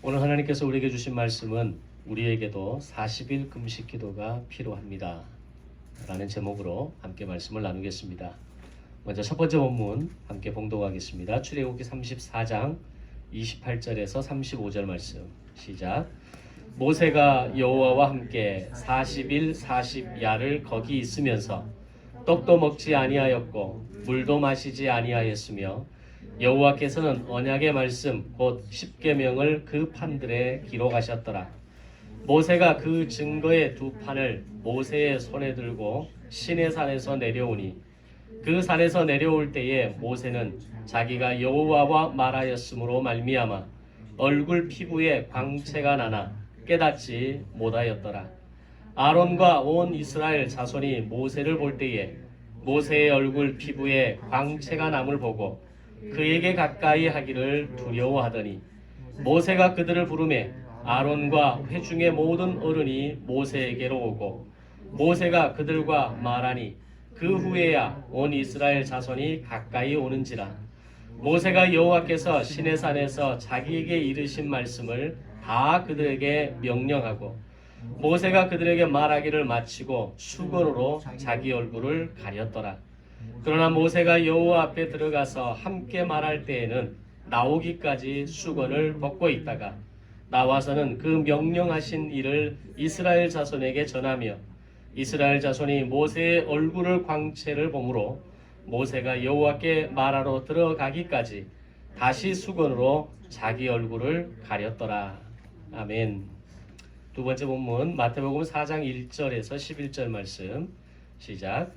오늘 하나님께서 우리에게 주신 말씀은 우리에게도 40일 금식 기도가 필요합니다 라는 제목으로 함께 말씀을 나누겠습니다. 먼저 첫 번째 본문 함께 봉독하겠습니다. 출애굽기 34장 28절에서 35절 말씀 시작. 모세가 여호와와 함께 40일 40야를 거기 있으면서 떡도 먹지 아니하였고 물도 마시지 아니하였으며 여호와께서는 언약의 말씀 곧 십계명을 그 판들에 기록하셨더라. 모세가 그 증거의 두 판을 모세의 손에 들고 시내산에서 내려오니 그 산에서 내려올 때에 모세는 자기가 여호와와 말하였으므로 말미암아 얼굴 피부에 광채가 나나 깨닫지 못하였더라. 아론과 온 이스라엘 자손이 모세를 볼 때에 모세의 얼굴 피부에 광채가 남을 보고 그에게 가까이 하기를 두려워하더니 모세가 그들을 부르매 아론과 회중의 모든 어른이 모세에게로 오고 모세가 그들과 말하니 그 후에야 온 이스라엘 자손이 가까이 오는지라. 모세가 여호와께서 시내산에서 자기에게 이르신 말씀을 다 그들에게 명령하고 모세가 그들에게 말하기를 마치고 수건으로 자기 얼굴을 가렸더라. 그러나 모세가 여호와 앞에 들어가서 함께 말할 때에는 나오기까지 수건을 벗고 있다가 나와서는 그 명령하신 일을 이스라엘 자손에게 전하며 이스라엘 자손이 모세의 얼굴을 광채를 보므로 모세가 여호와께 말하러 들어가기까지 다시 수건으로 자기 얼굴을 가렸더라. 아멘. 두 번째 본문 마태복음 4장 1절에서 11절 말씀 시작.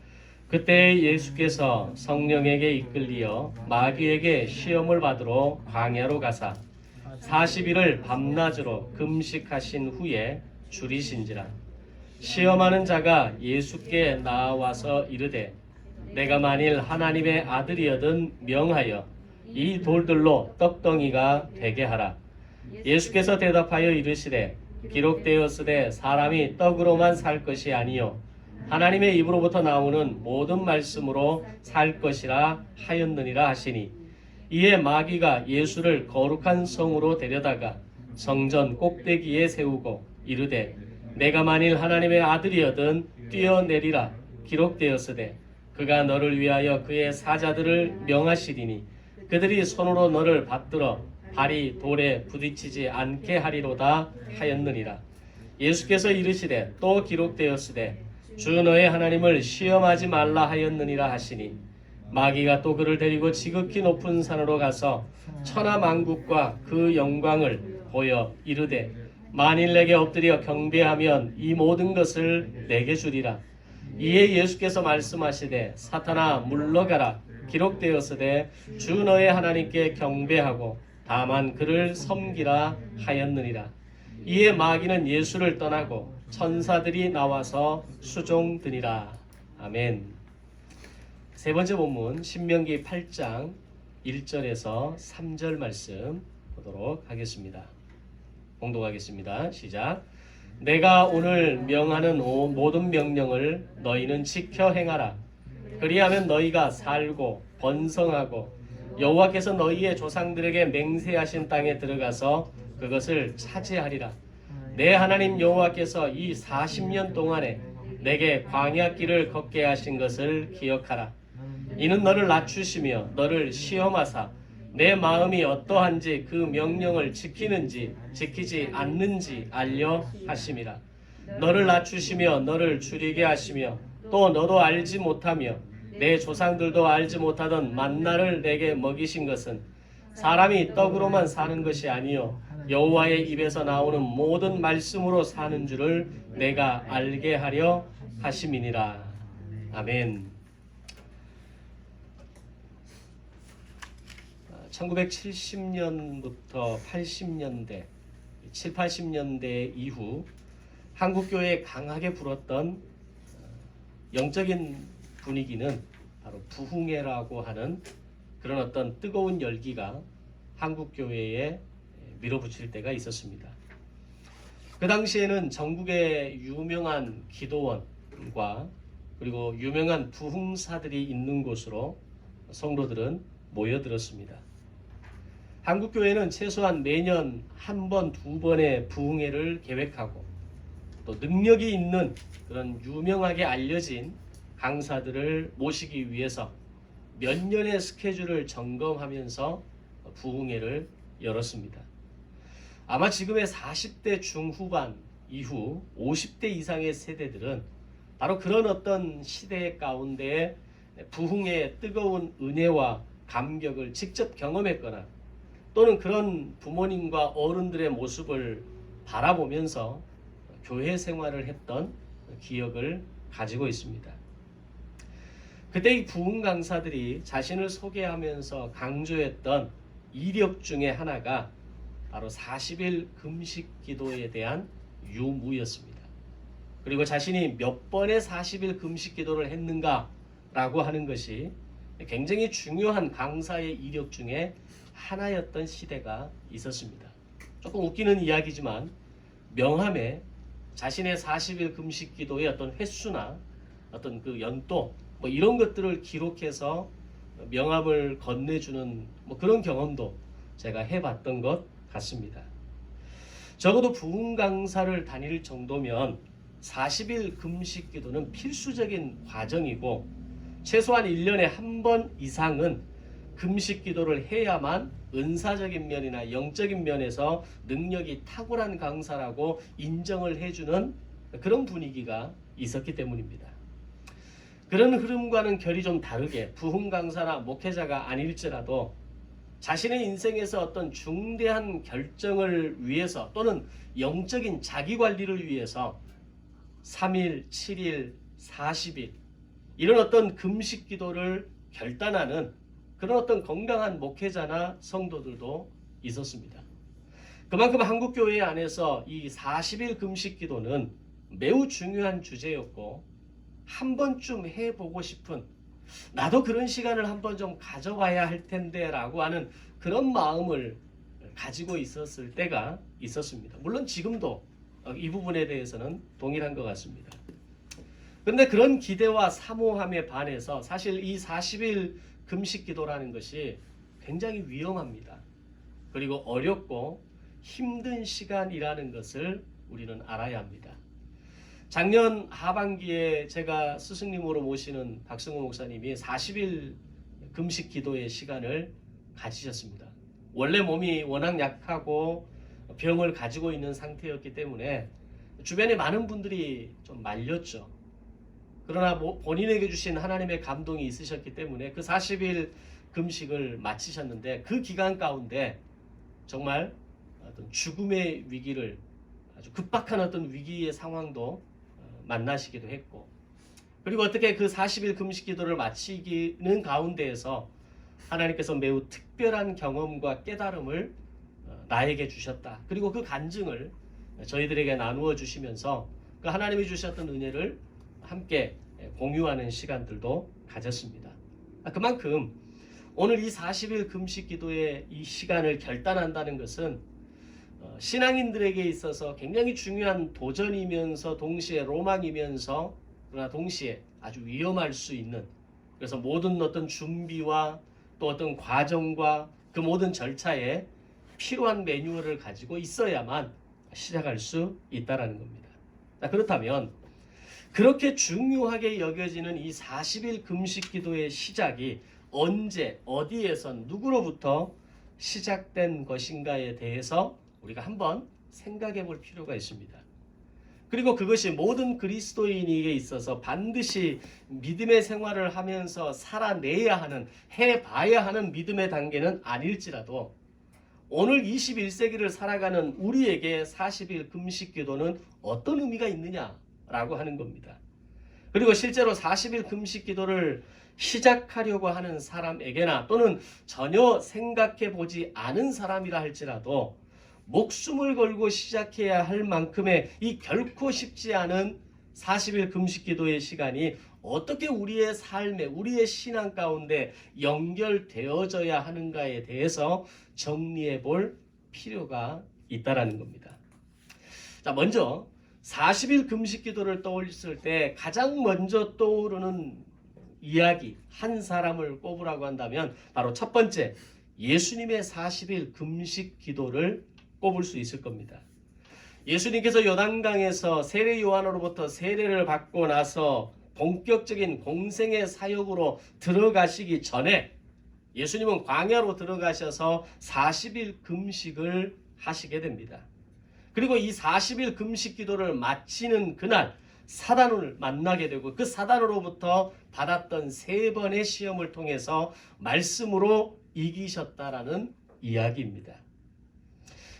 그때 예수께서 성령에게 이끌리어 마귀에게 시험을 받으러 광야로 가사 40일을 밤낮으로 금식하신 후에 줄이신지라. 시험하는 자가 예수께 나와서 이르되 내가 만일 하나님의 아들이여든 명하여 이 돌들로 떡덩이가 되게 하라. 예수께서 대답하여 이르시되 기록되었으되 사람이 떡으로만 살 것이 아니요 하나님의 입으로부터 나오는 모든 말씀으로 살 것이라 하였느니라 하시니 이에 마귀가 예수를 거룩한 성으로 데려다가 성전 꼭대기에 세우고 이르되 내가 만일 하나님의 아들이여든 뛰어내리라. 기록되었으되 그가 너를 위하여 그의 사자들을 명하시리니 그들이 손으로 너를 받들어 발이 돌에 부딪히지 않게 하리로다 하였느니라. 예수께서 이르시되 또 기록되었으되 주 너의 하나님을 시험하지 말라 하였느니라 하시니 마귀가 또 그를 데리고 지극히 높은 산으로 가서 천하만국과 그 영광을 보여 이르되 만일 내게 엎드려 경배하면 이 모든 것을 내게 주리라. 이에 예수께서 말씀하시되 사탄아 물러가라. 기록되었으되 주 너의 하나님께 경배하고 다만 그를 섬기라 하였느니라. 이에 마귀는 예수를 떠나고 천사들이 나와서 수종드니라. 아멘. 세 번째 본문 신명기 8장 1절에서 3절 말씀 보도록 하겠습니다. 봉독하겠습니다. 시작. 내가 오늘 명하는 모든 명령을 너희는 지켜 행하라. 그리하면 너희가 살고 번성하고 여호와께서 너희의 조상들에게 맹세하신 땅에 들어가서 그것을 차지하리라. 내 하나님 여호와께서 이 40년 동안에 내게 광야길을 걷게 하신 것을 기억하라. 이는 너를 낮추시며 너를 시험하사 내 마음이 어떠한지 그 명령을 지키는지 지키지 않는지 알려 하심이라. 너를 낮추시며 너를 줄이게 하시며 또 너도 알지 못하며 내 조상들도 알지 못하던 만나를 내게 먹이신 것은 사람이 떡으로만 사는 것이 아니요 여호와의 입에서 나오는 모든 말씀으로 사는 줄을 내가 알게 하려 하심이니라. 아멘. 1970년부터 80년대, 7, 80년대 이후 한국교회에 강하게 불었던 영적인 분위기는 바로 부흥회라고 하는 그런 어떤 뜨거운 열기가 한국교회에 밀어붙일 때가 있었습니다. 그 당시에는 전국의 유명한 기도원과 그리고 유명한 부흥사들이 있는 곳으로 성도들은 모여들었습니다. 한국교회는 최소한 매년 한 번, 두 번의 부흥회를 계획하고 또 능력이 있는 그런 유명하게 알려진 강사들을 모시기 위해서 몇 년의 스케줄을 점검하면서 부흥회를 열었습니다. 아마 지금의 40대 중후반 이후 50대 이상의 세대들은 바로 그런 어떤 시대 가운데 부흥의 뜨거운 은혜와 감격을 직접 경험했거나 또는 그런 부모님과 어른들의 모습을 바라보면서 교회 생활을 했던 기억을 가지고 있습니다. 그때 이 부흥 강사들이 자신을 소개하면서 강조했던 이력 중에 하나가 바로 40일 금식 기도에 대한 유무였습니다. 그리고 자신이 몇 번의 40일 금식 기도를 했는가라고 하는 것이 굉장히 중요한 강사의 이력 중에 하나였던 시대가 있었습니다. 조금 웃기는 이야기지만 명함에 자신의 40일 금식 기도의 어떤 횟수나 어떤 그 연도 뭐 이런 것들을 기록해서 명함을 건네주는 뭐 그런 경험도 제가 해봤던 것 같습니다. 적어도 부흥 강사를 다닐 정도면 40일 금식 기도는 필수적인 과정이고 최소한 1년에 한 번 이상은 금식 기도를 해야만 은사적인 면이나 영적인 면에서 능력이 탁월한 강사라고 인정을 해주는 그런 분위기가 있었기 때문입니다. 그런 흐름과는 결이 좀 다르게 부흥 강사나 목회자가 아닐지라도 자신의 인생에서 어떤 중대한 결정을 위해서 또는 영적인 자기관리를 위해서 3일, 7일, 40일 이런 어떤 금식 기도를 결단하는 그런 어떤 건강한 목회자나 성도들도 있었습니다. 그만큼 한국교회 안에서 이 40일 금식 기도는 매우 중요한 주제였고 한 번쯤 해보고 싶은 나도 그런 시간을 한번 좀 가져봐야 할 텐데 라고 하는 그런 마음을 가지고 있었을 때가 있었습니다. 물론 지금도 이 부분에 대해서는 동일한 것 같습니다. 그런데 그런 기대와 사모함에 반해서 사실 이 40일 금식 기도라는 것이 굉장히 위험합니다. 그리고 어렵고 힘든 시간이라는 것을 우리는 알아야 합니다. 작년 하반기에 제가 스승님으로 모시는 박승호 목사님이 40일 금식 기도의 시간을 가지셨습니다. 원래 몸이 워낙 약하고 병을 가지고 있는 상태였기 때문에 주변에 많은 분들이 좀 말렸죠. 그러나 본인에게 주신 하나님의 감동이 있으셨기 때문에 그 40일 금식을 마치셨는데 그 기간 가운데 정말 어떤 죽음의 위기를 아주 급박한 어떤 위기의 상황도 만나시기도 했고 그리고 어떻게 그 40일 금식 기도를 마치기는 가운데에서 하나님께서 매우 특별한 경험과 깨달음을 나에게 주셨다. 그리고 그 간증을 저희들에게 나누어 주시면서 그 하나님이 주셨던 은혜를 함께 공유하는 시간들도 가졌습니다. 그만큼 오늘 이 40일 금식 기도의 이 시간을 결단한다는 것은 신앙인들에게 있어서 굉장히 중요한 도전이면서 동시에 로망이면서 그러나 동시에 아주 위험할 수 있는 그래서 모든 어떤 준비와 또 어떤 과정과 그 모든 절차에 필요한 매뉴얼을 가지고 있어야만 시작할 수 있다는 겁니다. 그렇다면 그렇게 중요하게 여겨지는 이 40일 금식 기도의 시작이 언제 어디에서 누구로부터 시작된 것인가에 대해서 우리가 한번 생각해 볼 필요가 있습니다. 그리고 그것이 모든 그리스도인에게 있어서 반드시 믿음의 생활을 하면서 살아내야 하는 해봐야 하는 믿음의 단계는 아닐지라도 오늘 21세기를 살아가는 우리에게 40일 금식 기도는 어떤 의미가 있느냐라고 하는 겁니다. 그리고 실제로 40일 금식 기도를 시작하려고 하는 사람에게나 또는 전혀 생각해 보지 않은 사람이라 할지라도 목숨을 걸고 시작해야 할 만큼의 이 결코 쉽지 않은 40일 금식 기도의 시간이 어떻게 우리의 삶에 우리의 신앙 가운데 연결되어져야 하는가에 대해서 정리해 볼 필요가 있다라는 겁니다. 자, 먼저 40일 금식 기도를 떠올렸을 때 가장 먼저 떠오르는 이야기 한 사람을 꼽으라고 한다면 바로 첫 번째 예수님의 40일 금식 기도를 꼽을 수 있을 겁니다. 예수님께서 요단강에서 세례 요한으로부터 세례를 받고 나서 본격적인 공생의 사역으로 들어가시기 전에 예수님은 광야로 들어가셔서 40일 금식을 하시게 됩니다. 그리고 이 40일 금식 기도를 마치는 그날 사단을 만나게 되고 그 사단으로부터 받았던 3번의 시험을 통해서 말씀으로 이기셨다라는 이야기입니다.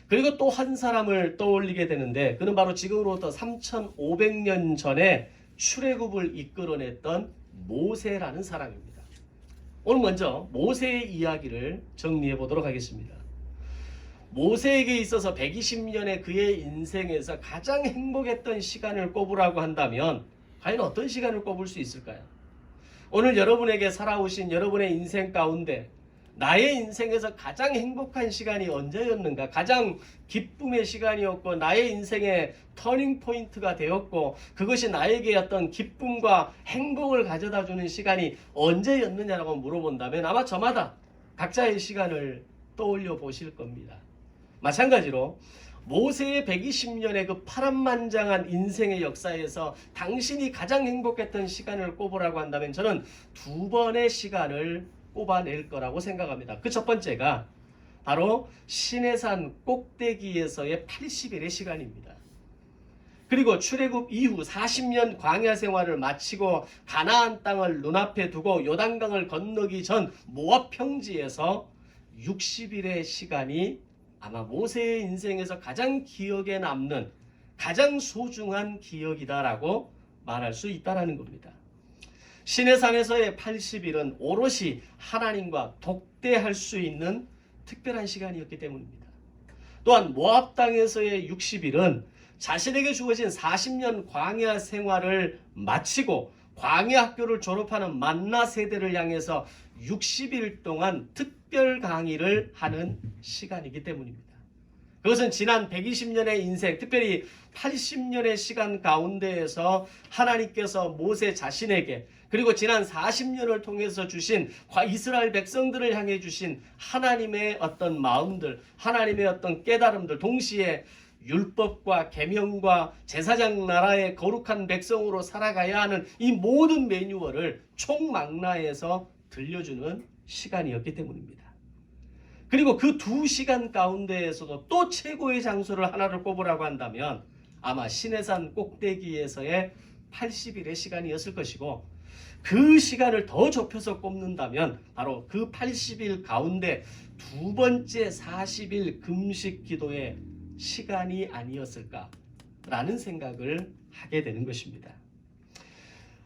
그리고 또 한 사람을 떠올리게 되는데 그는 바로 지금으로부터 3500년 전에 출애굽을 이끌어냈던 모세라는 사람입니다. 오늘 먼저 모세의 이야기를 정리해 보도록 하겠습니다. 모세에게 있어서 120년의 그의 인생에서 가장 행복했던 시간을 꼽으라고 한다면 과연 어떤 시간을 꼽을 수 있을까요? 오늘 여러분에게 살아오신 여러분의 인생 가운데 나의 인생에서 가장 행복한 시간이 언제였는가? 가장 기쁨의 시간이었고 나의 인생의 터닝 포인트가 되었고 그것이 나에게 어떤 기쁨과 행복을 가져다주는 시간이 언제였느냐라고 물어본다면 아마 저마다 각자의 시간을 떠올려 보실 겁니다. 마찬가지로 모세의 120년의 그 파란만장한 인생의 역사에서 당신이 가장 행복했던 시간을 꼽으라고 한다면 저는 2번의 시간을 꼽아낼 거라고 생각합니다. 그 첫 번째가 바로 시내산 꼭대기에서의 80일의 시간입니다. 그리고 출애굽 이후 40년 광야 생활을 마치고 가나안 땅을 눈앞에 두고 요단강을 건너기 전 모압 평지에서 60일의 시간이 아마 모세의 인생에서 가장 기억에 남는 가장 소중한 기억이다라고 말할 수 있다라는 겁니다. 시내산에서의 80일은 오롯이 하나님과 독대할 수 있는 특별한 시간이었기 때문입니다. 또한 모압 땅에서의 60일은 자신에게 주어진 40년 광야 생활을 마치고 광야 학교를 졸업하는 만나 세대를 향해서 60일 동안 특별 강의를 하는 시간이기 때문입니다. 그것은 지난 120년의 인생, 특별히 80년의 시간 가운데에서 하나님께서 모세 자신에게 그리고 지난 40년을 통해서 주신 이스라엘 백성들을 향해 주신 하나님의 어떤 마음들, 하나님의 어떤 깨달음들, 동시에 율법과 계명과 제사장 나라의 거룩한 백성으로 살아가야 하는 이 모든 매뉴얼을 총망라해서 들려주는 시간이었기 때문입니다. 그리고 그 2시간 가운데에서도 또 최고의 장소를 하나를 꼽으라고 한다면 아마 시내산 꼭대기에서의 80일의 시간이었을 것이고 그 시간을 더 좁혀서 꼽는다면 바로 그 80일 가운데 2번째 40일 금식 기도의 시간이 아니었을까라는 생각을 하게 되는 것입니다.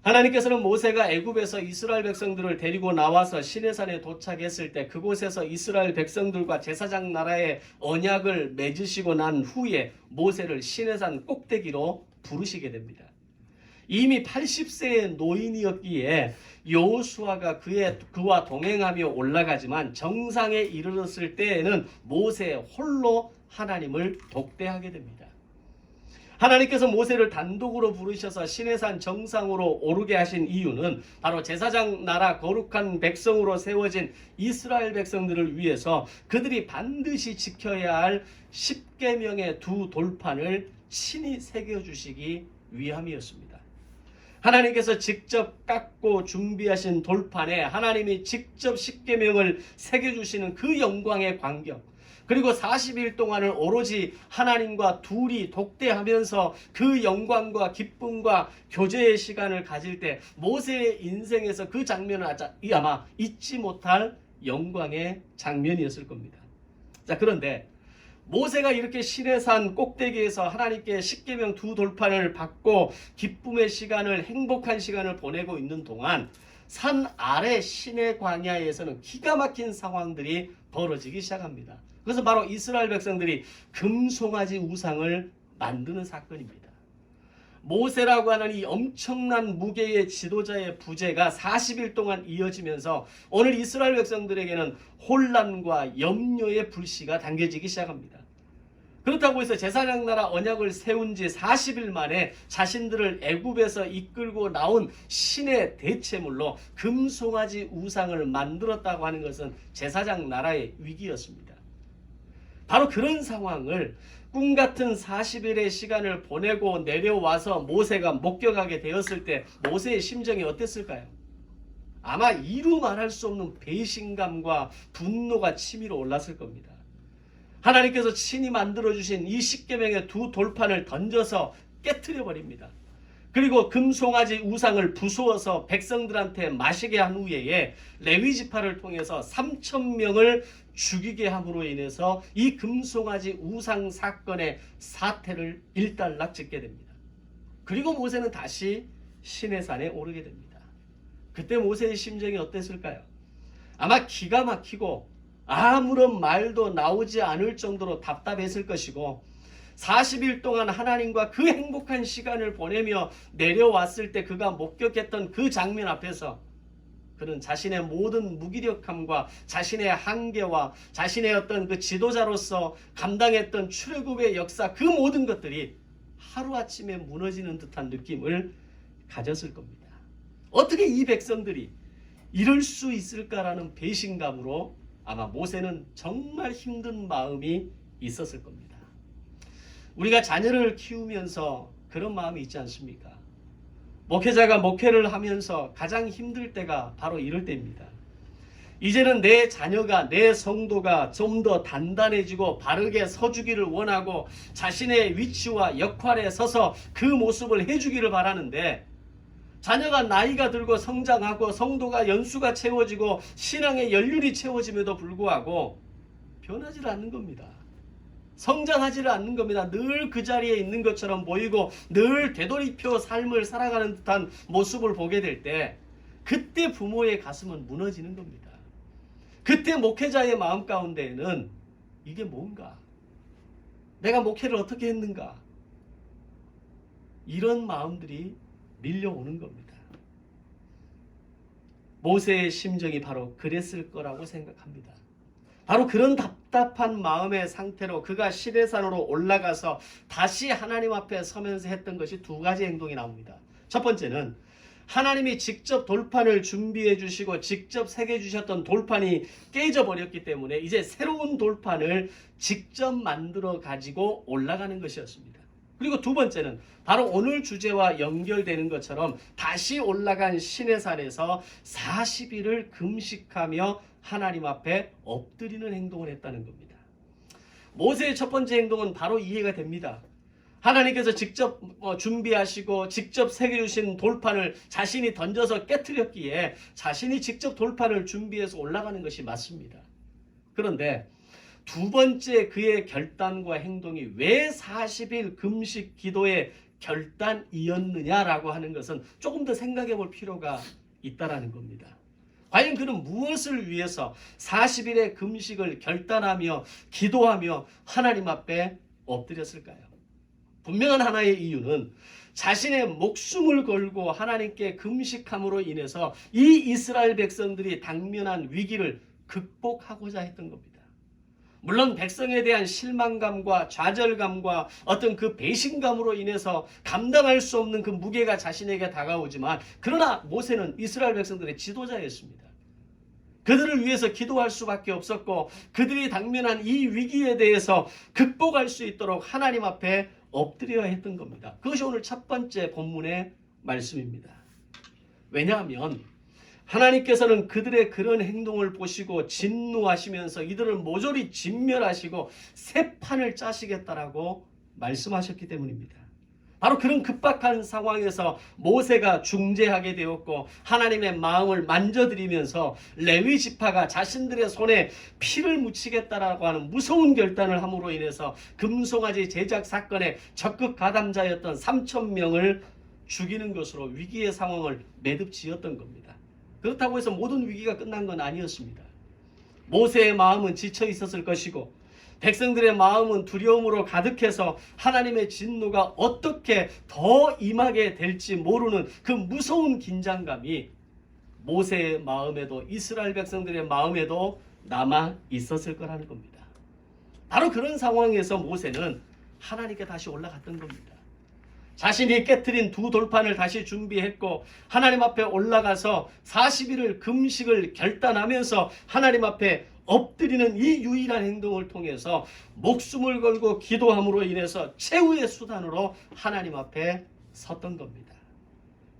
하나님께서는 모세가 애굽에서 이스라엘 백성들을 데리고 나와서 시내산에 도착했을 때 그곳에서 이스라엘 백성들과 제사장 나라의 언약을 맺으시고 난 후에 모세를 시내산 꼭대기로 부르시게 됩니다. 이미 80세의 노인이었기에 여호수아가 그와 동행하며 올라가지만 정상에 이르렀을 때에는 모세 홀로 하나님을 독대하게 됩니다. 하나님께서 모세를 단독으로 부르셔서 시내산 정상으로 오르게 하신 이유는 바로 제사장 나라 거룩한 백성으로 세워진 이스라엘 백성들을 위해서 그들이 반드시 지켜야 할 10계명의 2 돌판을 친히 새겨주시기 위함이었습니다. 하나님께서 직접 깎고 준비하신 돌판에 하나님이 직접 10계명을 새겨주시는 그 영광의 광경, 그리고 40일 동안을 오로지 하나님과 둘이 독대하면서 그 영광과 기쁨과 교제의 시간을 가질 때 모세의 인생에서 그 장면은 아마 잊지 못할 영광의 장면이었을 겁니다. 자, 그런데 모세가 이렇게 시내산 꼭대기에서 하나님께 10계명 2 돌판을 받고 기쁨의 시간을, 행복한 시간을 보내고 있는 동안 산 아래 시내 광야에서는 기가 막힌 상황들이 벌어지기 시작합니다. 그래서 바로 이스라엘 백성들이 금송아지 우상을 만드는 사건입니다. 모세라고 하는 이 엄청난 무게의 지도자의 부재가 40일 동안 이어지면서 오늘 이스라엘 백성들에게는 혼란과 염려의 불씨가 당겨지기 시작합니다. 그렇다고 해서 제사장 나라 언약을 세운 지 40일 만에 자신들을 애굽에서 이끌고 나온 신의 대체물로 금송아지 우상을 만들었다고 하는 것은 제사장 나라의 위기였습니다. 바로 그런 상황을 꿈같은 40일의 시간을 보내고 내려와서 모세가 목격하게 되었을 때 모세의 심정이 어땠을까요? 아마 이루 말할 수 없는 배신감과 분노가 치밀어 올랐을 겁니다. 하나님께서 친히 만들어주신 이 십계명의 두 돌판을 던져서 깨트려 버립니다. 그리고 금송아지 우상을 부수어서 백성들한테 마시게 한 후에 레위 지파를 통해서 3,000명을 죽이게 함으로 인해서 이 금송아지 우상 사건의 사태를 일단락짓게 됩니다. 그리고 모세는 다시 시내산에 오르게 됩니다. 그때 모세의 심정이 어땠을까요? 아마 기가 막히고 아무런 말도 나오지 않을 정도로 답답했을 것이고 40일 동안 하나님과 그 행복한 시간을 보내며 내려왔을 때 그가 목격했던 그 장면 앞에서 그는 자신의 모든 무기력함과 자신의 한계와 자신의 어떤 그 지도자로서 감당했던 출애굽의 역사 그 모든 것들이 하루아침에 무너지는 듯한 느낌을 가졌을 겁니다. 어떻게 이 백성들이 이럴 수 있을까라는 배신감으로 아마 모세는 정말 힘든 마음이 있었을 겁니다. 우리가 자녀를 키우면서 그런 마음이 있지 않습니까? 목회자가 목회를 하면서 가장 힘들 때가 바로 이럴 때입니다. 이제는 내 자녀가, 내 성도가 좀 더 단단해지고 바르게 서주기를 원하고 자신의 위치와 역할에 서서 그 모습을 해주기를 바라는데 자녀가 나이가 들고 성장하고 성도가 연수가 채워지고 신앙의 연륜이 채워짐에도 불구하고 변하지 않는 겁니다. 성장하지 않는 겁니다. 늘 그 자리에 있는 것처럼 보이고 늘 되돌이표 삶을 살아가는 듯한 모습을 보게 될 때 그때 부모의 가슴은 무너지는 겁니다. 그때 목회자의 마음 가운데에는 이게 뭔가? 내가 목회를 어떻게 했는가? 이런 마음들이 밀려오는 겁니다. 모세의 심정이 바로 그랬을 거라고 생각합니다. 바로 그런 답답한 마음의 상태로 그가 시내산으로 올라가서 다시 하나님 앞에 서면서 했던 것이 두 가지 행동이 나옵니다. 첫 번째는 하나님이 직접 돌판을 준비해 주시고 직접 새겨 주셨던 돌판이 깨져 버렸기 때문에 이제 새로운 돌판을 직접 만들어 가지고 올라가는 것이었습니다. 그리고 두 번째는 바로 오늘 주제와 연결되는 것처럼 다시 올라간 시내산에서 40일을 금식하며 하나님 앞에 엎드리는 행동을 했다는 겁니다. 모세의 첫 번째 행동은 바로 이해가 됩니다. 하나님께서 직접 준비하시고 직접 새겨주신 돌판을 자신이 던져서 깨트렸기에 자신이 직접 돌판을 준비해서 올라가는 것이 맞습니다. 그런데 두 번째 그의 결단과 행동이 왜 40일 금식 기도의 결단이었느냐라고 하는 것은 조금 더 생각해 볼 필요가 있다라는 겁니다. 과연 그는 무엇을 위해서 40일의 금식을 결단하며 기도하며 하나님 앞에 엎드렸을까요? 분명한 하나의 이유는 자신의 목숨을 걸고 하나님께 금식함으로 인해서 이 이스라엘 백성들이 당면한 위기를 극복하고자 했던 겁니다. 물론 백성에 대한 실망감과 좌절감과 어떤 그 배신감으로 인해서 감당할 수 없는 그 무게가 자신에게 다가오지만 그러나 모세는 이스라엘 백성들의 지도자였습니다. 그들을 위해서 기도할 수밖에 없었고 그들이 당면한 이 위기에 대해서 극복할 수 있도록 하나님 앞에 엎드려야 했던 겁니다. 그것이 오늘 첫 번째 본문의 말씀입니다. 왜냐하면 하나님께서는 그들의 그런 행동을 보시고 진노하시면서 이들을 모조리 진멸하시고 새 판을 짜시겠다라고 말씀하셨기 때문입니다. 바로 그런 급박한 상황에서 모세가 중재하게 되었고 하나님의 마음을 만져드리면서 레위 지파가 자신들의 손에 피를 묻히겠다라고 하는 무서운 결단을 함으로 인해서 금송아지 제작 사건의 적극 가담자였던 3,000명을 죽이는 것으로 위기의 상황을 매듭지었던 겁니다. 그렇다고 해서 모든 위기가 끝난 건 아니었습니다. 모세의 마음은 지쳐 있었을 것이고 백성들의 마음은 두려움으로 가득해서 하나님의 진노가 어떻게 더 임하게 될지 모르는 그 무서운 긴장감이 모세의 마음에도 이스라엘 백성들의 마음에도 남아 있었을 거라는 겁니다. 바로 그런 상황에서 모세는 하나님께 다시 올라갔던 겁니다. 자신이 깨트린 두 돌판을 다시 준비했고 하나님 앞에 올라가서 40일을 금식을 결단하면서 하나님 앞에 엎드리는 이 유일한 행동을 통해서 목숨을 걸고 기도함으로 인해서 최후의 수단으로 하나님 앞에 섰던 겁니다.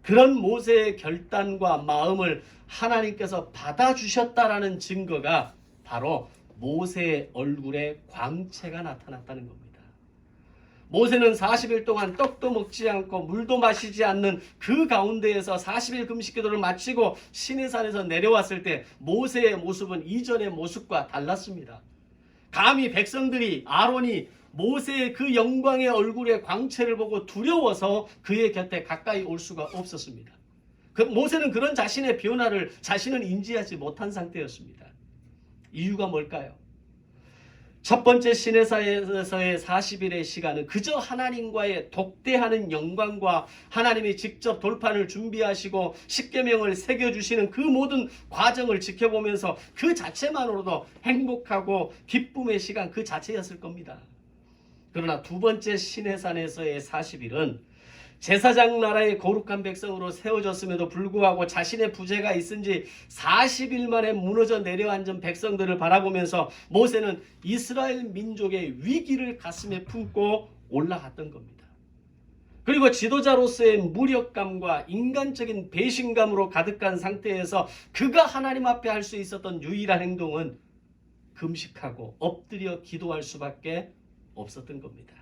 그런 모세의 결단과 마음을 하나님께서 받아주셨다라는 증거가 바로 모세의 얼굴에 광채가 나타났다는 겁니다. 모세는 40일 동안 떡도 먹지 않고 물도 마시지 않는 그 가운데에서 40일 금식기도를 마치고 시내산에서 내려왔을 때 모세의 모습은 이전의 모습과 달랐습니다. 감히 백성들이 아론이 모세의 그 영광의 얼굴의 광채를 보고 두려워서 그의 곁에 가까이 올 수가 없었습니다. 모세는 그런 자신의 변화를 자신은 인지하지 못한 상태였습니다. 이유가 뭘까요? 첫 번째 시내산에서의 40일의 시간은 그저 하나님과의 독대하는 영광과 하나님이 직접 돌판을 준비하시고 십계명을 새겨주시는 그 모든 과정을 지켜보면서 그 자체만으로도 행복하고 기쁨의 시간 그 자체였을 겁니다. 그러나 두 번째 시내산에서의 40일은 제사장 나라의 거룩한 백성으로 세워졌음에도 불구하고 자신의 부재가 있은지 40일 만에 무너져 내려앉은 백성들을 바라보면서 모세는 이스라엘 민족의 위기를 가슴에 품고 올라갔던 겁니다. 그리고 지도자로서의 무력감과 인간적인 배신감으로 가득한 상태에서 그가 하나님 앞에 할 수 있었던 유일한 행동은 금식하고 엎드려 기도할 수밖에 없었던 겁니다.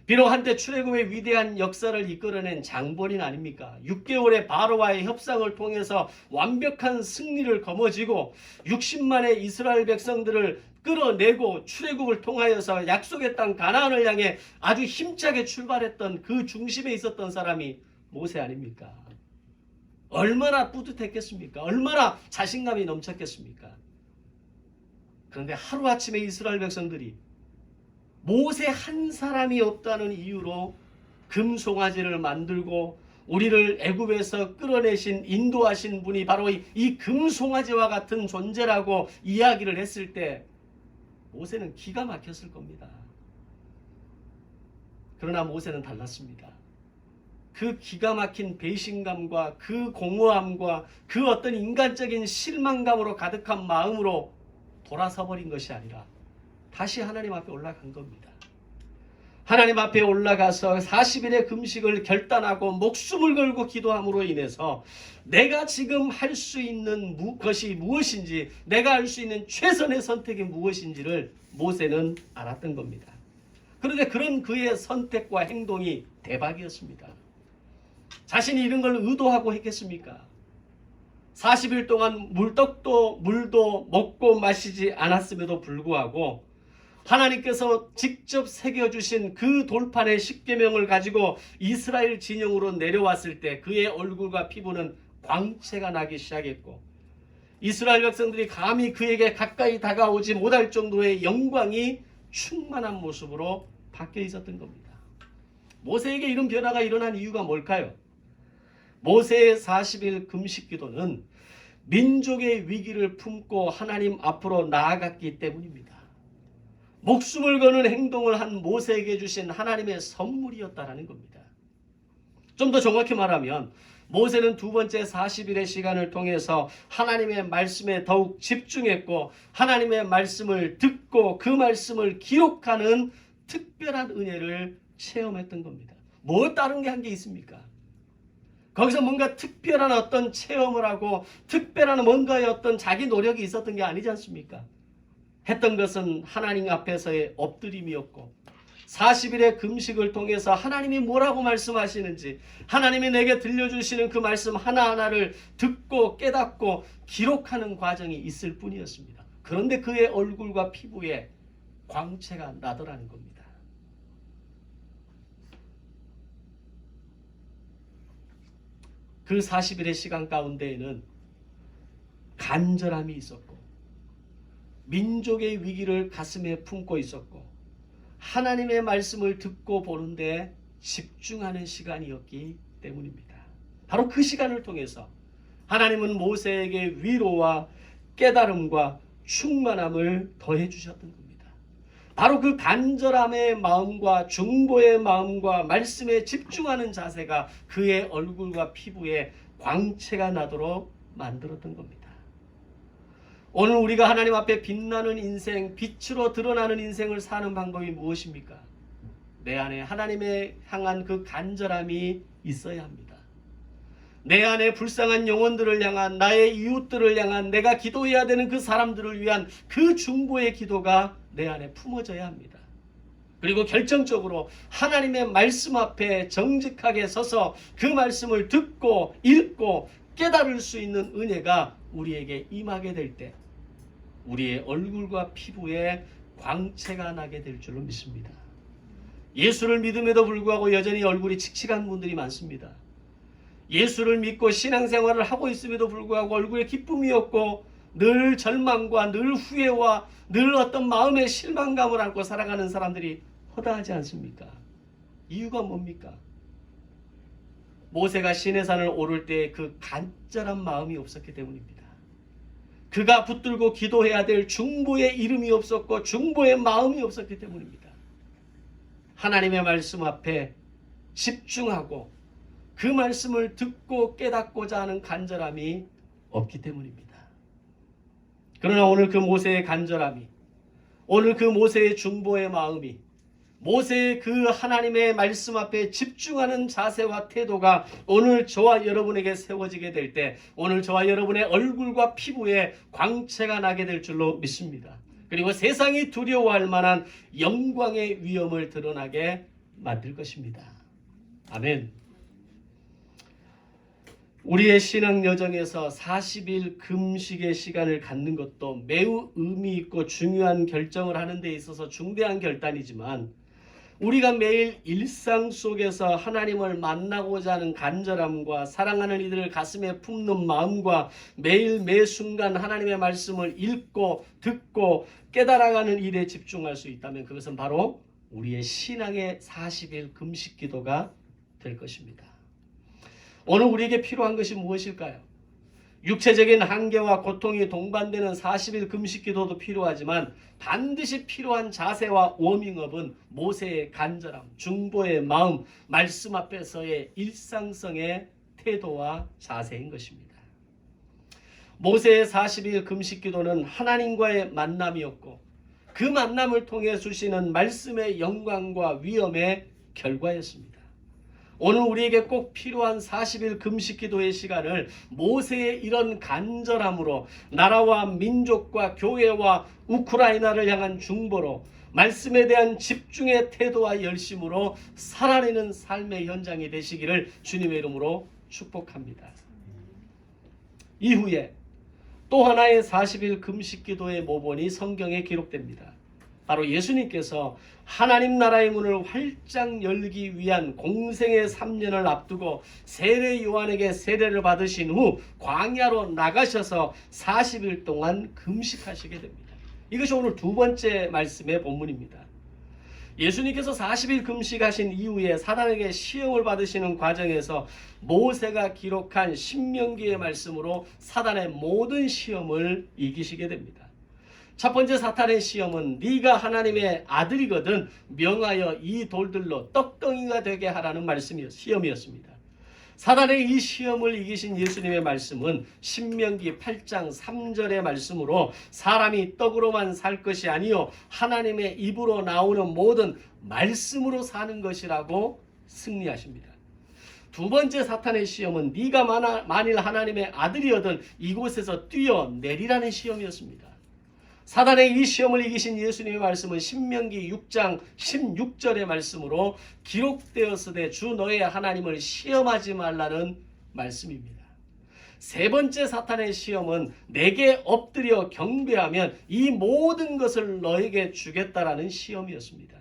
비록 한때 출애굽의 위대한 역사를 이끌어낸 장본인 아닙니까? 6개월의 바로와의 협상을 통해서 완벽한 승리를 거머쥐고 60만의 이스라엘 백성들을 끌어내고 출애굽을 통하여서 약속의 땅 가나안을 향해 아주 힘차게 출발했던 그 중심에 있었던 사람이 모세 아닙니까? 얼마나 뿌듯했겠습니까? 얼마나 자신감이 넘쳤겠습니까? 그런데 하루아침에 이스라엘 백성들이 모세 한 사람이 없다는 이유로 금송아지를 만들고 우리를 애굽에서 끌어내신 인도하신 분이 바로 이 금송아지와 같은 존재라고 이야기를 했을 때 모세는 기가 막혔을 겁니다. 그러나 모세는 달랐습니다. 그 기가 막힌 배신감과 그 공허함과 그 어떤 인간적인 실망감으로 가득한 마음으로 돌아서 버린 것이 아니라 다시 하나님 앞에 올라간 겁니다. 하나님 앞에 올라가서 40일의 금식을 결단하고 목숨을 걸고 기도함으로 인해서 내가 지금 할 수 있는 것이 무엇인지, 내가 할 수 있는 최선의 선택이 무엇인지를 모세는 알았던 겁니다. 그런데 그런 그의 선택과 행동이 대박이었습니다. 자신이 이런 걸 의도하고 했겠습니까? 40일 동안 물도 먹고 마시지 않았음에도 불구하고 하나님께서 직접 새겨주신 그 돌판의 십계명을 가지고 이스라엘 진영으로 내려왔을 때 그의 얼굴과 피부는 광채가 나기 시작했고 이스라엘 백성들이 감히 그에게 가까이 다가오지 못할 정도의 영광이 충만한 모습으로 바뀌어 있었던 겁니다. 모세에게 이런 변화가 일어난 이유가 뭘까요? 모세의 40일 금식 기도는 민족의 위기를 품고 하나님 앞으로 나아갔기 때문입니다. 목숨을 거는 행동을 한 모세에게 주신 하나님의 선물이었다라는 겁니다. 좀 더 정확히 말하면 모세는 두 번째 40일의 시간을 통해서 하나님의 말씀에 더욱 집중했고 하나님의 말씀을 듣고 그 말씀을 기록하는 특별한 은혜를 체험했던 겁니다. 뭐 다른 게 한 게 있습니까? 거기서 뭔가 특별한 어떤 체험을 하고 특별한 뭔가의 어떤 자기 노력이 있었던 게 아니지 않습니까? 했던 것은 하나님 앞에서의 엎드림이었고 40일의 금식을 통해서 하나님이 뭐라고 말씀하시는지 하나님이 내게 들려주시는 그 말씀 하나하나를 듣고 깨닫고 기록하는 과정이 있을 뿐이었습니다. 그런데 그의 얼굴과 피부에 광채가 나더라는 겁니다. 그 40일의 시간 가운데에는 간절함이 있었고 민족의 위기를 가슴에 품고 있었고 하나님의 말씀을 듣고 보는데 집중하는 시간이었기 때문입니다. 바로 그 시간을 통해서 하나님은 모세에게 위로와 깨달음과 충만함을 더해 주셨던 겁니다. 바로 그 간절함의 마음과 중보의 마음과 말씀에 집중하는 자세가 그의 얼굴과 피부에 광채가 나도록 만들었던 겁니다. 오늘 우리가 하나님 앞에 빛나는 인생, 빛으로 드러나는 인생을 사는 방법이 무엇입니까? 내 안에 하나님의 향한 그 간절함이 있어야 합니다. 내 안에 불쌍한 영혼들을 향한, 나의 이웃들을 향한, 내가 기도해야 되는 그 사람들을 위한 그 중보의 기도가 내 안에 품어져야 합니다. 그리고 결정적으로 하나님의 말씀 앞에 정직하게 서서 그 말씀을 듣고 읽고 깨달을 수 있는 은혜가 우리에게 임하게 될 때 우리의 얼굴과 피부에 광채가 나게 될 줄로 믿습니다. 예수를 믿음에도 불구하고 여전히 얼굴이 칙칙한 분들이 많습니다. 예수를 믿고 신앙생활을 하고 있음에도 불구하고 얼굴에 기쁨이 없고 늘 절망과 늘 후회와 늘 어떤 마음의 실망감을 안고 살아가는 사람들이 허다하지 않습니까? 이유가 뭡니까? 모세가 시내산을 오를 때 그 간절한 마음이 없었기 때문입니다. 그가 붙들고 기도해야 될 중보의 이름이 없었고 중보의 마음이 없었기 때문입니다. 하나님의 말씀 앞에 집중하고 그 말씀을 듣고 깨닫고자 하는 간절함이 없기 때문입니다. 그러나 오늘 그 모세의 간절함이, 오늘 그 모세의 중보의 마음이, 모세의 그 하나님의 말씀 앞에 집중하는 자세와 태도가 오늘 저와 여러분에게 세워지게 될 때 오늘 저와 여러분의 얼굴과 피부에 광채가 나게 될 줄로 믿습니다. 그리고 세상이 두려워할 만한 영광의 위엄을 드러나게 만들 것입니다. 아멘. 우리의 신앙 여정에서 40일 금식의 시간을 갖는 것도 매우 의미 있고 중요한 결정을 하는 데 있어서 중대한 결단이지만 우리가 매일 일상 속에서 하나님을 만나고자 하는 간절함과 사랑하는 이들을 가슴에 품는 마음과 매일 매 순간 하나님의 말씀을 읽고 듣고 깨달아가는 일에 집중할 수 있다면 그것은 바로 우리의 신앙의 40일 금식 기도가 될 것입니다. 오늘 우리에게 필요한 것이 무엇일까요? 육체적인 한계와 고통이 동반되는 40일 금식 기도도 필요하지만 반드시 필요한 자세와 워밍업은 모세의 간절함, 중보의 마음, 말씀 앞에서의 일상성의 태도와 자세인 것입니다. 모세의 40일 금식 기도는 하나님과의 만남이었고 그 만남을 통해 주시는 말씀의 영광과 위엄의 결과였습니다. 오늘 우리에게 꼭 필요한 40일 금식 기도의 시간을 모세의 이런 간절함으로 나라와 민족과 교회와 우크라이나를 향한 중보로 말씀에 대한 집중의 태도와 열심으로 살아내는 삶의 현장이 되시기를 주님의 이름으로 축복합니다. 이후에 또 하나의 40일 금식 기도의 모본이 성경에 기록됩니다. 바로 예수님께서 하나님 나라의 문을 활짝 열기 위한 공생의 3년을 앞두고 세례 요한에게 세례를 받으신 후 광야로 나가셔서 40일 동안 금식하시게 됩니다. 이것이 오늘 두 번째 말씀의 본문입니다. 예수님께서 40일 금식하신 이후에 사단에게 시험을 받으시는 과정에서 모세가 기록한 신명기의 말씀으로 사단의 모든 시험을 이기시게 됩니다. 첫 번째 사탄의 시험은 네가 하나님의 아들이거든 명하여 이 돌들로 떡덩이가 되게 하라는 시험이었습니다. 사단의 이 시험을 이기신 예수님의 말씀은 신명기 8장 3절의 말씀으로 사람이 떡으로만 살 것이 아니요 하나님의 입으로 나오는 모든 말씀으로 사는 것이라고 승리하십니다. 두 번째 사탄의 시험은 네가 만일 하나님의 아들이거든 이곳에서 뛰어내리라는 시험이었습니다. 사단의 이 시험을 이기신 예수님의 말씀은 신명기 6장 16절의 말씀으로 기록되었으되 주 너의 하나님을 시험하지 말라는 말씀입니다. 세 번째 사탄의 시험은 내게 엎드려 경배하면 이 모든 것을 너에게 주겠다라는 시험이었습니다.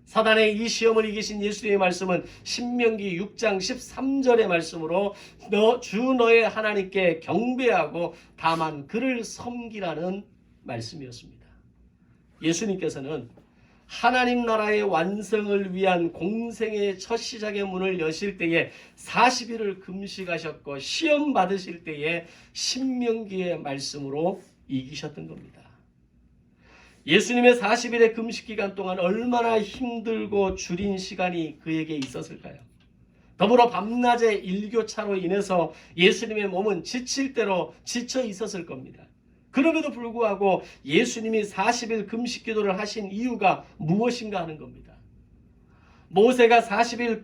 사단의 이 시험을 이기신 예수님의 말씀은 신명기 6장 13절의 말씀으로 주 너의 하나님께 경배하고 다만 그를 섬기라는 말씀이었습니다. 예수님께서는 하나님 나라의 완성을 위한 공생의 첫 시작의 문을 여실 때에 40일을 금식하셨고 시험 받으실 때에 신명기의 말씀으로 이기셨던 겁니다. 예수님의 40일의 금식 기간 동안 얼마나 힘들고 줄인 시간이 그에게 있었을까요? 더불어 밤낮의 일교차로 인해서 예수님의 몸은 지칠 대로 지쳐 있었을 겁니다. 그럼에도 불구하고 예수님이 40일 금식 기도를 하신 이유가 무엇인가 하는 겁니다. 모세의 40일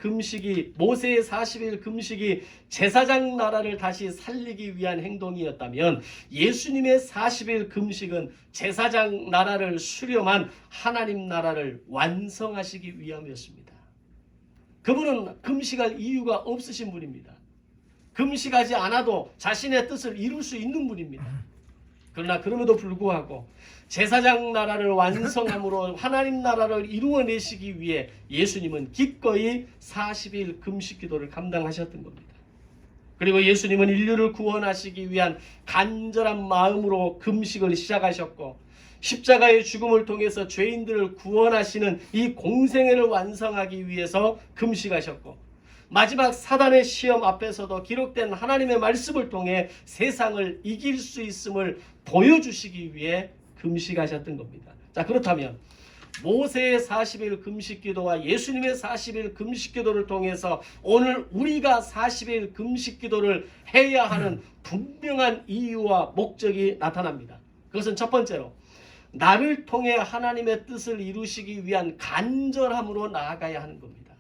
금식이 제사장 나라를 다시 살리기 위한 행동이었다면 예수님의 40일 금식은 제사장 나라를 수렴한 하나님 나라를 완성하시기 위함이었습니다. 그분은 금식할 이유가 없으신 분입니다. 금식하지 않아도 자신의 뜻을 이룰 수 있는 분입니다. 그러나 그럼에도 불구하고 제사장 나라를 완성함으로 하나님 나라를 이루어내시기 위해 예수님은 기꺼이 40일 금식 기도를 감당하셨던 겁니다. 그리고 예수님은 인류를 구원하시기 위한 간절한 마음으로 금식을 시작하셨고 십자가의 죽음을 통해서 죄인들을 구원하시는 이 공생애를 완성하기 위해서 금식하셨고 마지막 사단의 시험 앞에서도 기록된 하나님의 말씀을 통해 세상을 이길 수 있음을 보여주시기 위해 금식하셨던 겁니다. 자, 그렇다면 모세의 40일 금식기도와 예수님의 40일 금식기도를 통해서 오늘 우리가 40일 금식기도를 해야 하는 분명한 이유와 목적이 나타납니다. 그것은 첫 번째로 나를 통해 하나님의 뜻을 이루시기 위한 간절함으로 나아가야 하는 겁니다.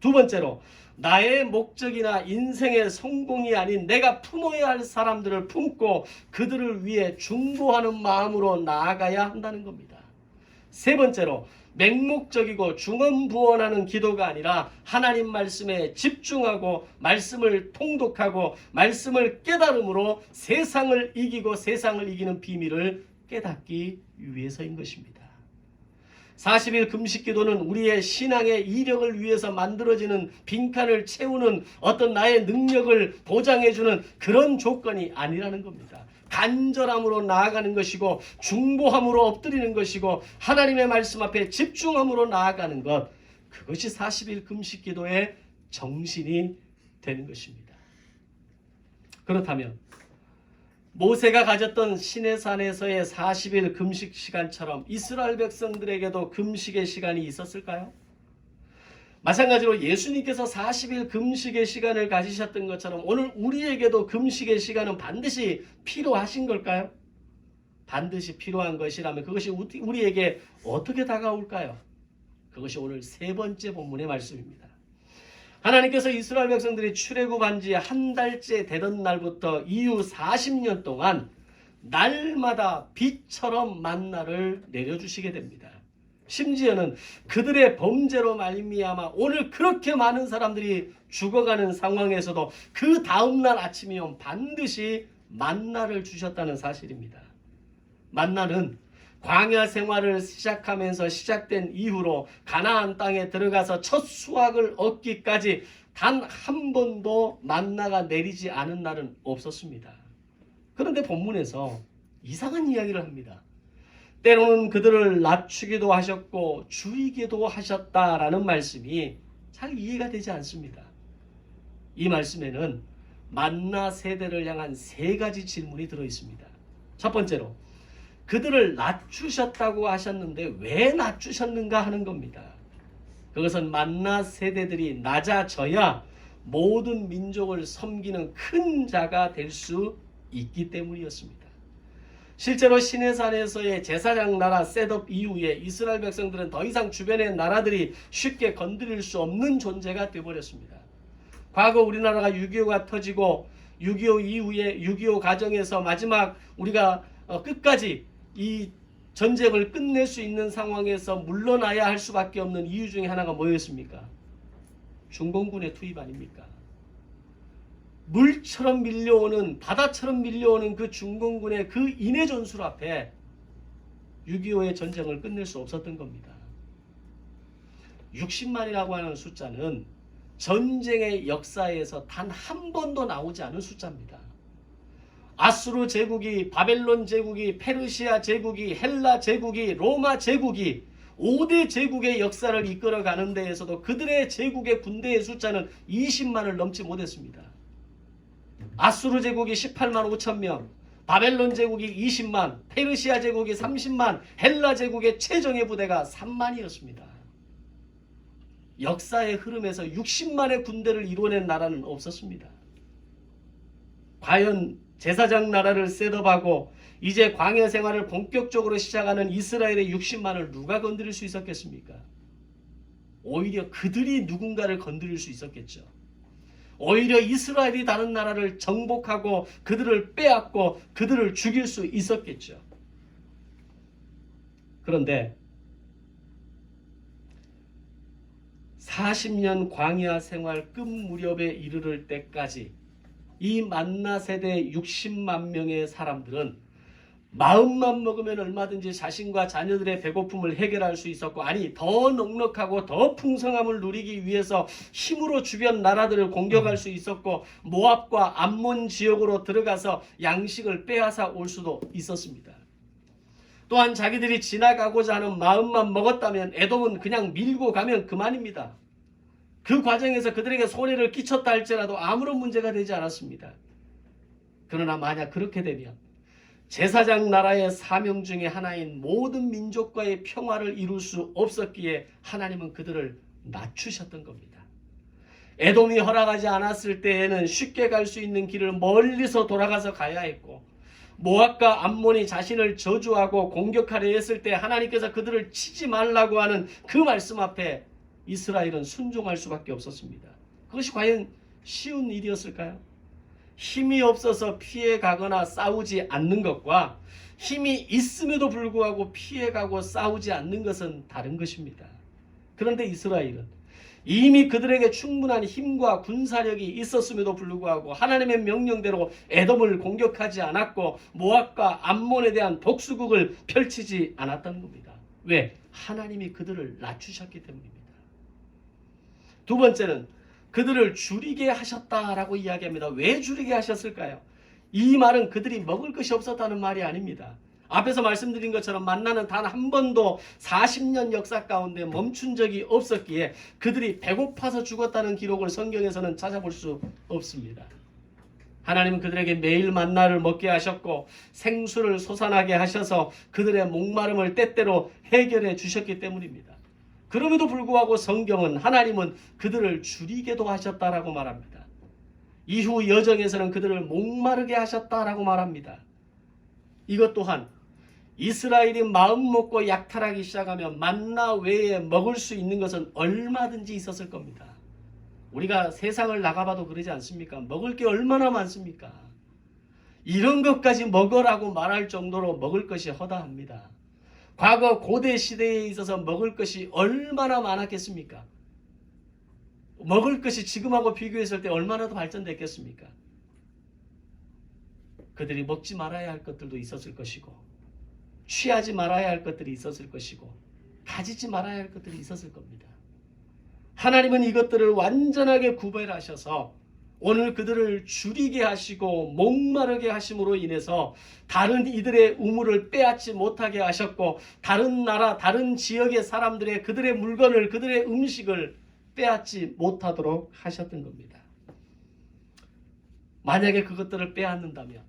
두 번째로 나의 목적이나 인생의 성공이 아닌 내가 품어야 할 사람들을 품고 그들을 위해 중보하는 마음으로 나아가야 한다는 겁니다. 세 번째로 맹목적이고 중언부언하는 기도가 아니라 하나님 말씀에 집중하고 말씀을 통독하고 말씀을 깨달음으로 세상을 이기고 세상을 이기는 비밀을 깨닫기 위해서인 것입니다. 40일 금식기도는 우리의 신앙의 이력을 위해서 만들어지는 빈칸을 채우는 어떤 나의 능력을 보장해주는 그런 조건이 아니라는 겁니다. 간절함으로 나아가는 것이고 중보함으로 엎드리는 것이고 하나님의 말씀 앞에 집중함으로 나아가는 것, 그것이 40일 금식기도의 정신이 되는 것입니다. 그렇다면 모세가 가졌던 시내산에서의 40일 금식 시간처럼 이스라엘 백성들에게도 금식의 시간이 있었을까요? 마찬가지로 예수님께서 40일 금식의 시간을 가지셨던 것처럼 오늘 우리에게도 금식의 시간은 반드시 필요하신 걸까요? 반드시 필요한 것이라면 그것이 우리에게 어떻게 다가올까요? 그것이 오늘 세 번째 본문의 말씀입니다. 하나님께서 이스라엘 백성들이 출애굽한 지 한 달째 되던 날부터 이후 40년 동안 날마다 비처럼 만나를 내려주시게 됩니다. 심지어는 그들의 범죄로 말미암아 오늘 그렇게 많은 사람들이 죽어가는 상황에서도 그 다음날 아침이면 반드시 만나를 주셨다는 사실입니다. 만나는 광야 생활을 시작하면서 시작된 이후로 가나안 땅에 들어가서 첫 수확을 얻기까지 단 한 번도 만나가 내리지 않은 날은 없었습니다. 그런데 본문에서 이상한 이야기를 합니다. 때로는 그들을 낮추기도 하셨고 죽이기도 하셨다라는 말씀이 잘 이해가 되지 않습니다. 이 말씀에는 만나 세대를 향한 세 가지 질문이 들어있습니다. 첫 번째로 그들을 낮추셨다고 하셨는데 왜 낮추셨는가 하는 겁니다. 그것은 만나 세대들이 낮아져야 모든 민족을 섬기는 큰 자가 될 수 있기 때문이었습니다. 실제로 시내산에서의 제사장 나라 셋업 이후에 이스라엘 백성들은 더 이상 주변의 나라들이 쉽게 건드릴 수 없는 존재가 되어버렸습니다. 과거 우리나라가 6.25가 터지고 6.25 이후에 6.25 과정에서 마지막 우리가 끝까지 이 전쟁을 끝낼 수 있는 상황에서 물러나야 할 수밖에 없는 이유 중에 하나가 뭐였습니까? 중공군의 투입 아닙니까? 물처럼 밀려오는, 바다처럼 밀려오는 그 중공군의 그 인해 전술 앞에 6.25의 전쟁을 끝낼 수 없었던 겁니다. 60만이라고 하는 숫자는 전쟁의 역사에서 단 한 번도 나오지 않은 숫자입니다. 아수르 제국이, 바벨론 제국이, 페르시아 제국이, 헬라 제국이, 로마 제국이 5대 제국의 역사를 이끌어가는 데에서도 그들의 제국의 군대의 숫자는 20만을 넘지 못했습니다. 아수르 제국이 18만 5천 명, 바벨론 제국이 20만, 페르시아 제국이 30만, 헬라 제국의 최정예 부대가 3만이었습니다. 역사의 흐름에서 60만의 군대를 이뤄낸 나라는 없었습니다. 과연 제사장 나라를 셋업하고 이제 광야 생활을 본격적으로 시작하는 이스라엘의 60만을 누가 건드릴 수 있었겠습니까? 오히려 그들이 누군가를 건드릴 수 있었겠죠. 오히려 이스라엘이 다른 나라를 정복하고 그들을 빼앗고 그들을 죽일 수 있었겠죠. 그런데 40년 광야 생활 끝 무렵에 이르를 때까지 이 만나 세대 60만 명의 사람들은 마음만 먹으면 얼마든지 자신과 자녀들의 배고픔을 해결할 수 있었고, 아니 더 넉넉하고 더 풍성함을 누리기 위해서 힘으로 주변 나라들을 공격할 수 있었고, 모압과 암몬 지역으로 들어가서 양식을 빼앗아 올 수도 있었습니다. 또한 자기들이 지나가고자 하는 마음만 먹었다면 에돔은 그냥 밀고 가면 그만입니다. 그 과정에서 그들에게 손해를 끼쳤다 할지라도 아무런 문제가 되지 않았습니다. 그러나 만약 그렇게 되면 제사장 나라의 사명 중에 하나인 모든 민족과의 평화를 이룰 수 없었기에 하나님은 그들을 낮추셨던 겁니다. 에돔이 허락하지 않았을 때에는 쉽게 갈 수 있는 길을 멀리서 돌아가서 가야 했고, 모압과 암몬이 자신을 저주하고 공격하려 했을 때 하나님께서 그들을 치지 말라고 하는 그 말씀 앞에 이스라엘은 순종할 수밖에 없었습니다. 그것이 과연 쉬운 일이었을까요? 힘이 없어서 피해가거나 싸우지 않는 것과 힘이 있음에도 불구하고 피해가고 싸우지 않는 것은 다른 것입니다. 그런데 이스라엘은 이미 그들에게 충분한 힘과 군사력이 있었음에도 불구하고 하나님의 명령대로 에돔을 공격하지 않았고 모압과 암몬에 대한 복수국을 펼치지 않았던 겁니다. 왜? 하나님이 그들을 낮추셨기 때문입니다. 두 번째는 그들을 줄이게 하셨다라고 이야기합니다. 왜 줄이게 하셨을까요? 이 말은 그들이 먹을 것이 없었다는 말이 아닙니다. 앞에서 말씀드린 것처럼 만나는 단 한 번도 40년 역사 가운데 멈춘 적이 없었기에 그들이 배고파서 죽었다는 기록을 성경에서는 찾아볼 수 없습니다. 하나님은 그들에게 매일 만나를 먹게 하셨고 생수를 솟아나게 하셔서 그들의 목마름을 때때로 해결해 주셨기 때문입니다. 그럼에도 불구하고 성경은 하나님은 그들을 줄이게도 하셨다라고 말합니다. 이후 여정에서는 그들을 목마르게 하셨다라고 말합니다. 이것 또한 이스라엘이 마음 먹고 약탈하기 시작하면 만나 외에 먹을 수 있는 것은 얼마든지 있었을 겁니다. 우리가 세상을 나가봐도 그러지 않습니까? 먹을 게 얼마나 많습니까? 이런 것까지 먹으라고 말할 정도로 먹을 것이 허다합니다. 과거 고대 시대에 있어서 먹을 것이 얼마나 많았겠습니까? 먹을 것이 지금하고 비교했을 때 얼마나 더 발전됐겠습니까? 그들이 먹지 말아야 할 것들도 있었을 것이고, 취하지 말아야 할 것들이 있었을 것이고, 가지지 말아야 할 것들이 있었을 겁니다. 하나님은 이것들을 완전하게 구별하셔서 오늘 그들을 줄이게 하시고 목마르게 하심으로 인해서 다른 이들의 우물을 빼앗지 못하게 하셨고, 다른 나라 다른 지역의 사람들의 그들의 물건을 그들의 음식을 빼앗지 못하도록 하셨던 겁니다. 만약에 그것들을 빼앗는다면,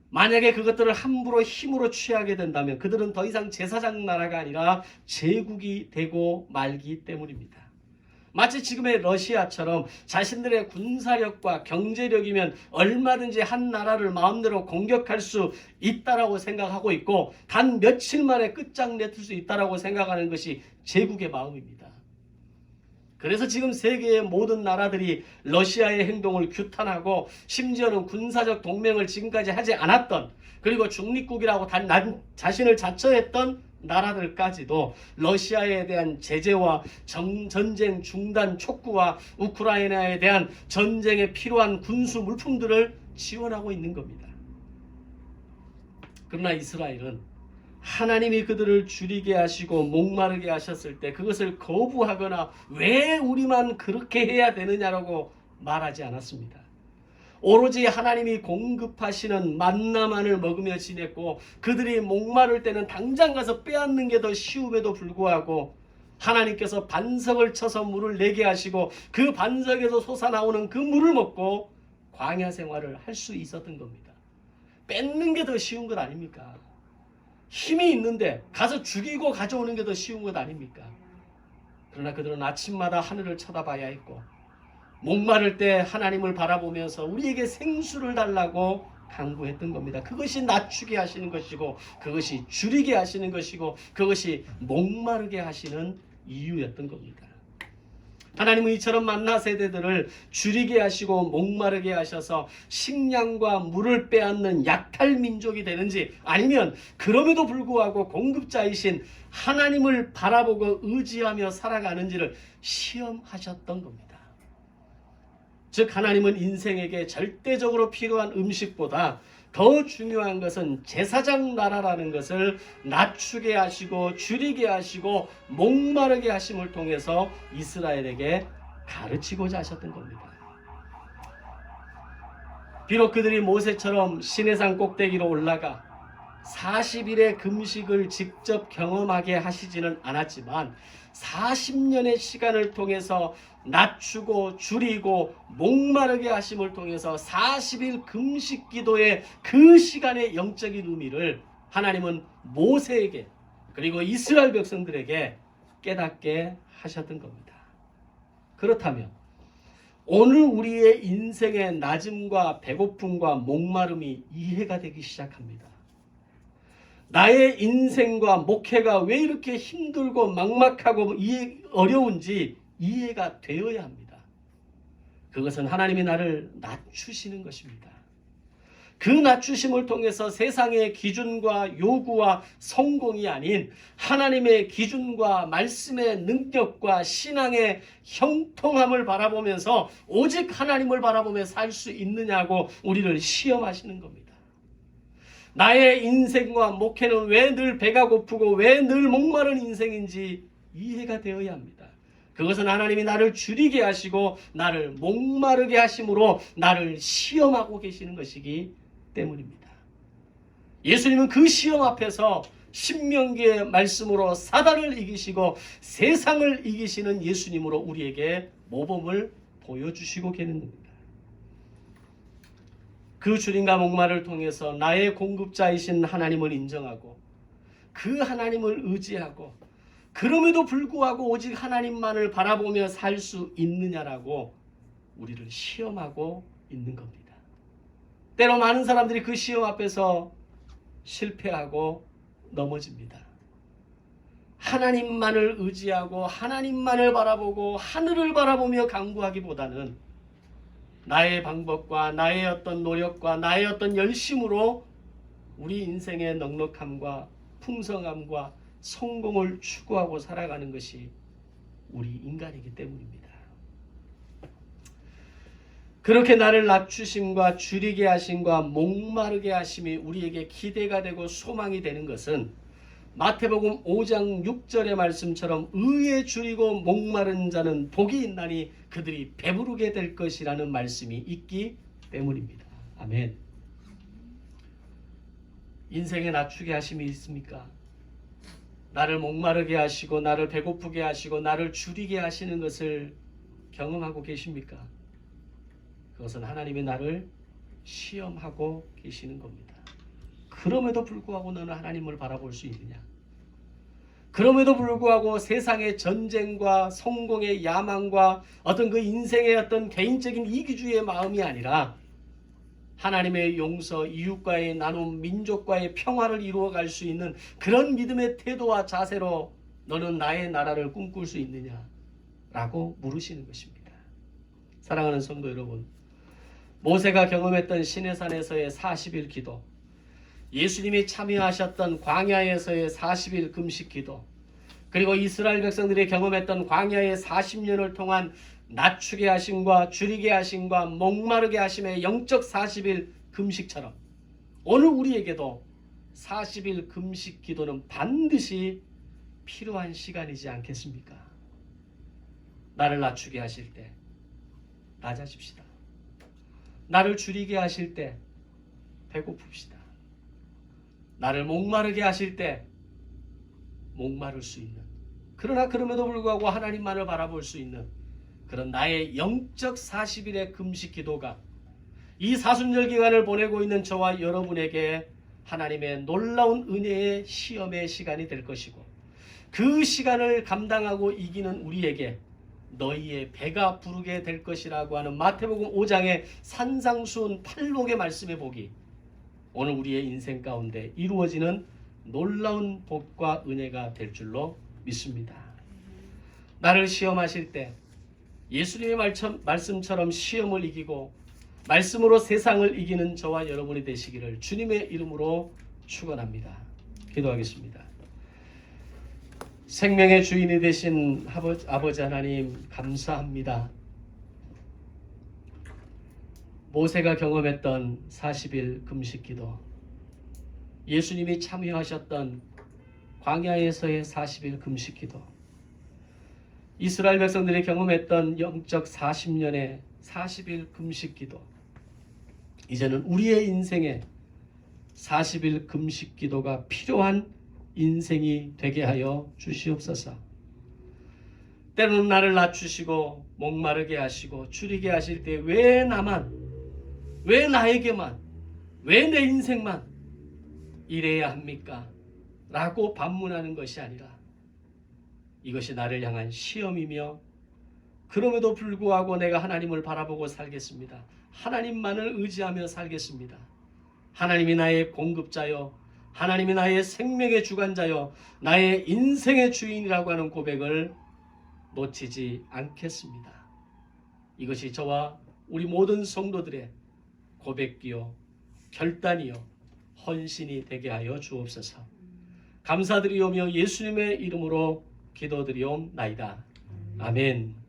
만약에 그것들을 함부로 힘으로 취하게 된다면 그들은 더 이상 제사장 나라가 아니라 제국이 되고 말기 때문입니다. 마치 지금의 러시아처럼 자신들의 군사력과 경제력이면 얼마든지 한 나라를 마음대로 공격할 수 있다라고 생각하고 있고 단 며칠 만에 끝장내줄 수 있다라고 생각하는 것이 제국의 마음입니다. 그래서 지금 세계의 모든 나라들이 러시아의 행동을 규탄하고 심지어는 군사적 동맹을 지금까지 하지 않았던, 그리고 중립국이라고 자신을 자처했던 나라들까지도 러시아에 대한 제재와 전쟁 중단 촉구와 우크라이나에 대한 전쟁에 필요한 군수 물품들을 지원하고 있는 겁니다. 그러나 이스라엘은 하나님이 그들을 줄이게 하시고 목마르게 하셨을 때 그것을 거부하거나 왜 우리만 그렇게 해야 되느냐라고 말하지 않았습니다. 오로지 하나님이 공급하시는 만나만을 먹으며 지냈고, 그들이 목마를 때는 당장 가서 빼앗는 게 더 쉬움에도 불구하고 하나님께서 반석을 쳐서 물을 내게 하시고 그 반석에서 솟아나오는 그 물을 먹고 광야 생활을 할 수 있었던 겁니다. 뺏는 게 더 쉬운 것 아닙니까? 힘이 있는데 가서 죽이고 가져오는 게 더 쉬운 것 아닙니까? 그러나 그들은 아침마다 하늘을 쳐다봐야 했고 목마를 때 하나님을 바라보면서 우리에게 생수를 달라고 간구했던 겁니다. 그것이 낮추게 하시는 것이고 그것이 줄이게 하시는 것이고 그것이 목마르게 하시는 이유였던 겁니다. 하나님은 이처럼 만나 세대들을 줄이게 하시고 목마르게 하셔서 식량과 물을 빼앗는 약탈 민족이 되는지 아니면 그럼에도 불구하고 공급자이신 하나님을 바라보고 의지하며 살아가는지를 시험하셨던 겁니다. 즉 하나님은 인생에게 절대적으로 필요한 음식보다 더 중요한 것은 제사장 나라라는 것을 낮추게 하시고 줄이게 하시고 목마르게 하심을 통해서 이스라엘에게 가르치고자 하셨던 겁니다. 비록 그들이 모세처럼 시내산 꼭대기로 올라가 40일의 금식을 직접 경험하게 하시지는 않았지만 40년의 시간을 통해서 낮추고 줄이고 목마르게 하심을 통해서 40일 금식 기도의 그 시간의 영적인 의미를 하나님은 모세에게 그리고 이스라엘 백성들에게 깨닫게 하셨던 겁니다. 그렇다면 오늘 우리의 인생의 낮음과 배고픔과 목마름이 이해가 되기 시작합니다. 나의 인생과 목회가 왜 이렇게 힘들고 막막하고 어려운지 이해가 되어야 합니다. 그것은 하나님이 나를 낮추시는 것입니다. 그 낮추심을 통해서 세상의 기준과 요구와 성공이 아닌 하나님의 기준과 말씀의 능력과 신앙의 형통함을 바라보면서 오직 하나님을 바라보며 살 수 있느냐고 우리를 시험하시는 겁니다. 나의 인생과 목회는 왜 늘 배가 고프고 왜 늘 목마른 인생인지 이해가 되어야 합니다. 그것은 하나님이 나를 줄이게 하시고 나를 목마르게 하심으로 나를 시험하고 계시는 것이기 때문입니다. 예수님은 그 시험 앞에서 신명기의 말씀으로 사단을 이기시고 세상을 이기시는 예수님으로 우리에게 모범을 보여주시고 계는 겁니다. 그 줄임과 목마를 통해서 나의 공급자이신 하나님을 인정하고 그 하나님을 의지하고 그럼에도 불구하고 오직 하나님만을 바라보며 살 수 있느냐라고 우리를 시험하고 있는 겁니다. 때로 많은 사람들이 그 시험 앞에서 실패하고 넘어집니다. 하나님만을 의지하고 하나님만을 바라보고 하늘을 바라보며 간구하기보다는 나의 방법과 나의 어떤 노력과 나의 어떤 열심으로 우리 인생의 넉넉함과 풍성함과 성공을 추구하고 살아가는 것이 우리 인간이기 때문입니다. 그렇게 나를 낮추심과 줄이게 하심과 목마르게 하심이 우리에게 기대가 되고 소망이 되는 것은 마태복음 5장 6절의 말씀처럼 의에 줄이고 목마른 자는 복이 있나니 그들이 배부르게 될 것이라는 말씀이 있기 때문입니다. 아멘. 인생에 낮추게 하심이 있습니까? 나를 목마르게 하시고 나를 배고프게 하시고 나를 줄이게 하시는 것을 경험하고 계십니까? 그것은 하나님이 나를 시험하고 계시는 겁니다. 그럼에도 불구하고 너는 하나님을 바라볼 수 있느냐? 그럼에도 불구하고 세상의 전쟁과 성공의 야망과 어떤 그 인생의 어떤 개인적인 이기주의의 마음이 아니라 하나님의 용서, 이웃과의 나눔, 민족과의 평화를 이루어갈 수 있는 그런 믿음의 태도와 자세로 너는 나의 나라를 꿈꿀 수 있느냐라고 물으시는 것입니다. 사랑하는 성도 여러분, 모세가 경험했던 시내산에서의 40일 기도, 예수님이 참여하셨던 광야에서의 40일 금식 기도, 그리고 이스라엘 백성들이 경험했던 광야의 40년을 통한 낮추게 하심과 줄이게 하심과 목마르게 하심의 영적 40일 금식처럼 오늘 우리에게도 40일 금식 기도는 반드시 필요한 시간이지 않겠습니까? 나를 낮추게 하실 때 낮아집시다. 나를 줄이게 하실 때 배고픕시다. 나를 목마르게 하실 때 목마를 수 있는, 그러나 그럼에도 불구하고 하나님만을 바라볼 수 있는 그런 나의 영적 40일의 금식 기도가 이 사순절 기간을 보내고 있는 저와 여러분에게 하나님의 놀라운 은혜의 시험의 시간이 될 것이고, 그 시간을 감당하고 이기는 우리에게 너희의 배가 부르게 될 것이라고 하는 마태복음 5장의 산상수훈 8복의 말씀의 복이 오늘 우리의 인생 가운데 이루어지는 놀라운 복과 은혜가 될 줄로 믿습니다. 나를 시험하실 때 예수님의 말씀처럼 시험을 이기고 말씀으로 세상을 이기는 저와 여러분이 되시기를 주님의 이름으로 축원합니다. 기도하겠습니다. 생명의 주인이 되신 아버지 하나님, 감사합니다. 모세가 경험했던 40일 금식기도, 예수님이 참여하셨던 광야에서의 40일 금식기도, 이스라엘 백성들이 경험했던 영적 40년의 40일 금식기도, 이제는 우리의 인생에 40일 금식기도가 필요한 인생이 되게 하여 주시옵소서. 때로는 나를 낮추시고 목마르게 하시고 줄이게 하실 때 왜 나만, 왜 나에게만, 왜 내 인생만 이래야 합니까? 라고 반문하는 것이 아니라 이것이 나를 향한 시험이며, 그럼에도 불구하고 내가 하나님을 바라보고 살겠습니다. 하나님만을 의지하며 살겠습니다. 하나님이 나의 공급자요, 하나님이 나의 생명의 주관자요, 나의 인생의 주인이라고 하는 고백을 놓치지 않겠습니다. 이것이 저와 우리 모든 성도들의 고백이요, 결단이요, 헌신이 되게 하여 주옵소서. 감사드리오며 예수님의 이름으로 기도드리옵나이다. 아멘.